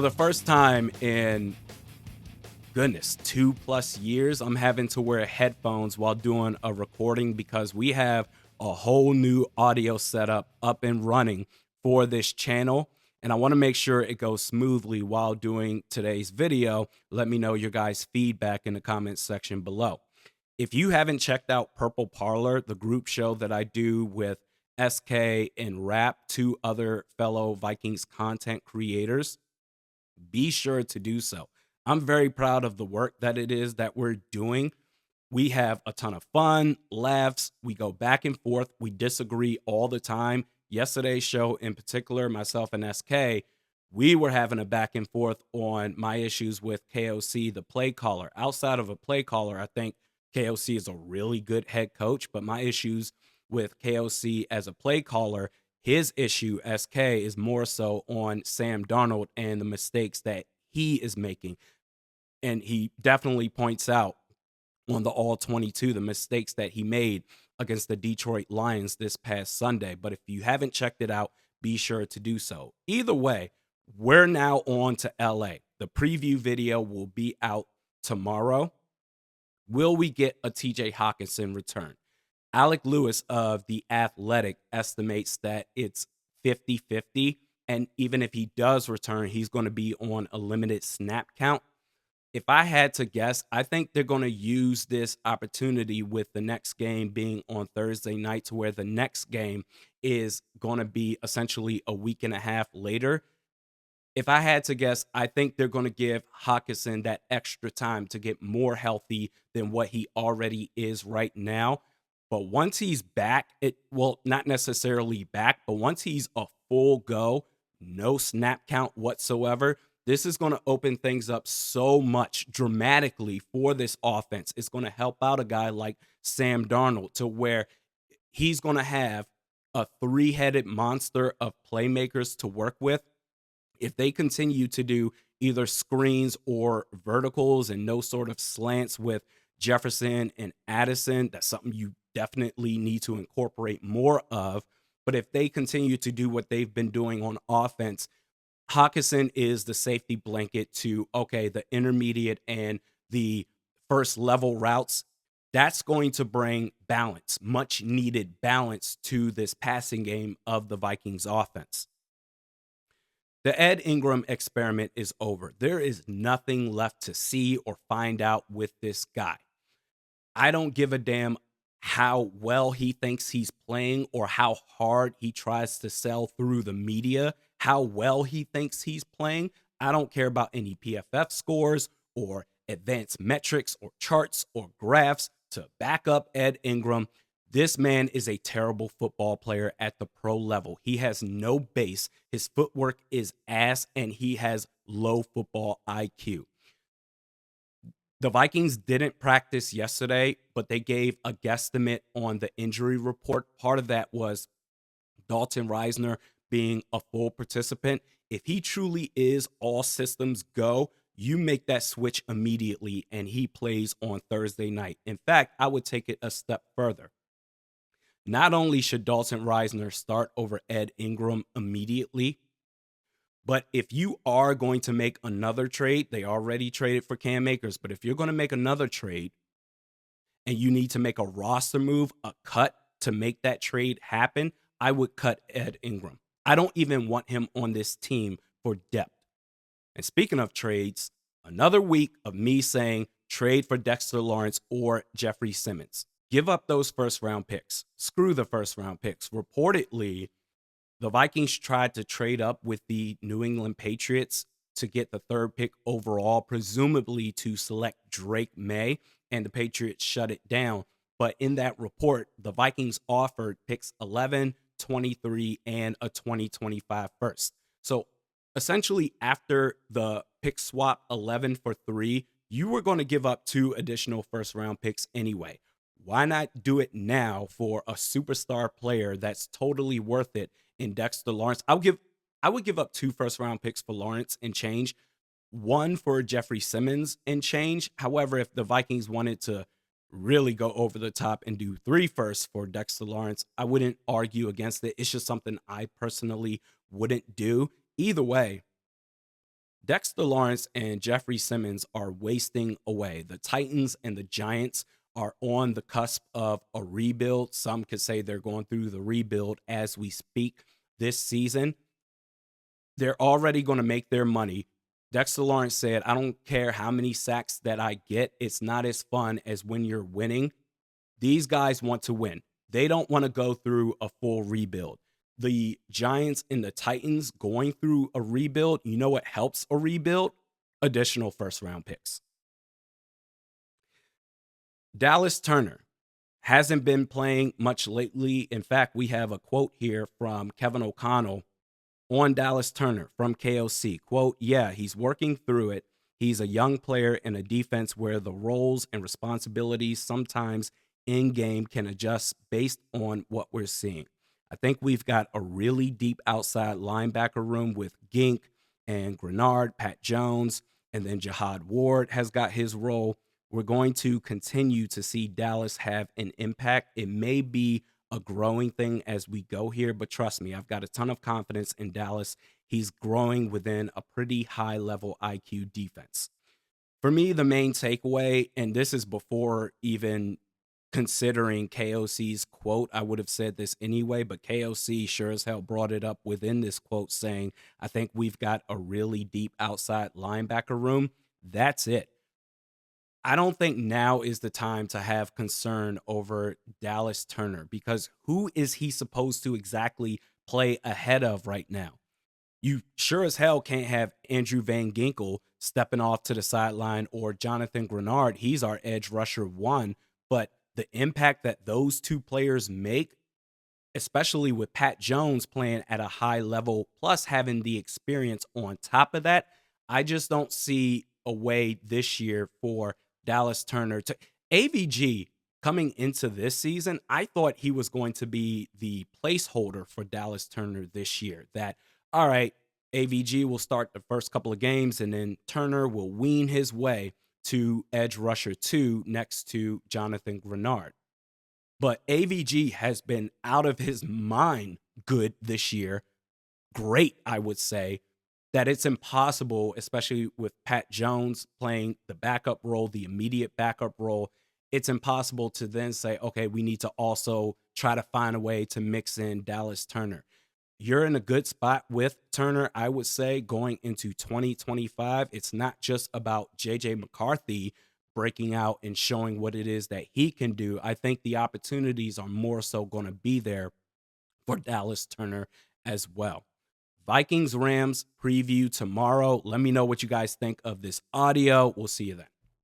For the first time in, goodness, 2+ years, I'm having to wear headphones while doing a recording because we have a whole new audio setup up and running for this channel. And I want to make sure it goes smoothly while doing today's video. Let me know your guys' feedback in the comments section below. If you haven't checked out Purple Parlor, the group show that I do with SK and Rap, two other fellow Vikings content creators, be sure to do so. I'm very proud of the work that it is that we're doing. We have a ton of fun, laughs, we go back and forth, we disagree all the time. Yesterday's show in particular, myself and SK, we were having a back and forth on my issues with KOC, the play caller. Outside of a play caller, I think KOC is a really good head coach, but my issues with KOC as a play caller, his issue, SK, is more so on Sam Darnold and the mistakes that he is making. And he definitely points out on the All 22 the mistakes that he made against the Detroit Lions this past Sunday. But if you haven't checked it out, be sure to do so. Either way, we're now on to LA. The preview video will be out tomorrow. Will we get a TJ Hockenson return? Alec Lewis of The Athletic estimates that it's 50-50. And even if he does return, he's going to be on a limited snap count. If I had to guess, I think they're going to use this opportunity with the next game being on Thursday night to where the next game is going to be essentially a week and a half later. If I had to guess, I think they're going to give Hockenson that extra time to get more healthy than what he already is right now. But once he's back, not necessarily back, but once he's a full go, no snap count whatsoever, this is going to open things up so much dramatically for this offense. It's going to help out a guy like Sam Darnold to where he's going to have a three-headed monster of playmakers to work with. If they continue to do either screens or verticals and no sort of slants with Jefferson and Addison, that's something you definitely need to incorporate more of. But if they continue to do what they've been doing on offense, Hockenson is the safety blanket to, okay, the intermediate and the first level routes. That's going to bring balance, much needed balance to this passing game of the Vikings offense. The Ed Ingram experiment is over. There is nothing left to see or find out with this guy. I don't give a damn how well he thinks he's playing or how hard he tries to sell through the media, how well he thinks he's playing. I don't care about any PFF scores or advanced metrics or charts or graphs to back up Ed Ingram. This man is a terrible football player at the pro level. He has no base. His footwork is ass, and he has low football IQ. The Vikings didn't practice yesterday, but they gave a guesstimate on the injury report. Part of that was Dalton Risner being a full participant. If he truly is all systems go, you make that switch immediately, and he plays on Thursday night. In fact, I would take it a step further. Not only should Dalton Risner start over Ed Ingram immediately, but if you are going to make another trade, they already traded for Cam Akers, but if you're going to make another trade and you need to make a roster move, a cut to make that trade happen, I would cut Ed Ingram. I don't even want him on this team for depth. And speaking of trades, another week of me saying trade for Dexter Lawrence or Jeffery Simmons. Give up those first-round picks. Screw the first-round picks. Reportedly, the Vikings tried to trade up with the New England Patriots to get the third pick overall, presumably to select Drake May, and the Patriots shut it down. But in that report, the Vikings offered picks 11, 23, and a 2025 first. So essentially, after the pick swap 11 for 3, you were going to give up 2 additional first-round picks anyway. Why not do it now for a superstar player that's totally worth it in Dexter Lawrence? I would give up 2 first-round picks for Lawrence and change, 1 for Jeffery Simmons and change. However, if the Vikings wanted to really go over the top and do 3 firsts for Dexter Lawrence, I wouldn't argue against it. It's just something I personally wouldn't do. Either way, Dexter Lawrence and Jeffery Simmons are wasting away. The Titans and the Giants are on the cusp of a rebuild. Some could say they're going through the rebuild as we speak this season. They're already going to make their money. Dexter Lawrence said, I don't care how many sacks that I get. It's not as fun as when you're winning. These guys want to win. They don't want to go through a full rebuild. The Giants and the Titans going through a rebuild, you know what helps a rebuild? Additional first round picks. Dallas Turner hasn't been playing much lately. In fact, we have a quote here from Kevin O'Connell on Dallas Turner from KOC. Quote, yeah, he's working through it. He's a young player in a defense where the roles and responsibilities sometimes in game can adjust based on what we're seeing. I think we've got a really deep outside linebacker room with Gink and Grenard, Pat Jones, and then Jihad Ward has got his role. We're going to continue to see Dallas have an impact. It may be a growing thing as we go here, but trust me, I've got a ton of confidence in Dallas. He's growing within a pretty high level IQ defense. For me, the main takeaway, and this is before even considering KOC's quote, I would have said this anyway, but KOC sure as hell brought it up within this quote saying, I think we've got a really deep outside linebacker room. That's it. I don't think now is the time to have concern over Dallas Turner because who is he supposed to exactly play ahead of right now? You sure as hell can't have Andrew Van Ginkel stepping off to the sideline or Jonathan Grenard. He's our edge rusher one, but the impact that those two players make, especially with Pat Jones playing at a high level, plus having the experience on top of that, I just don't see a way this year for Dallas Turner to AVG coming into this season. I thought he was going to be the placeholder for Dallas Turner this year. That, all right, AVG will start the first couple of games and then Turner will wean his way to edge rusher 2 next to Jonathan Grenard. But AVG has been out of his mind good this year. Great, I would say, that it's impossible, especially with Pat Jones playing the backup role, the immediate backup role. It's impossible to then say, okay, we need to also try to find a way to mix in Dallas Turner. You're in a good spot with Turner, I would say, going into 2025. It's not just about JJ McCarthy breaking out and showing what it is that he can do. I think the opportunities are more so going to be there for Dallas Turner as well. Vikings Rams preview tomorrow. Let me know what you guys think of this audio. We'll see you then.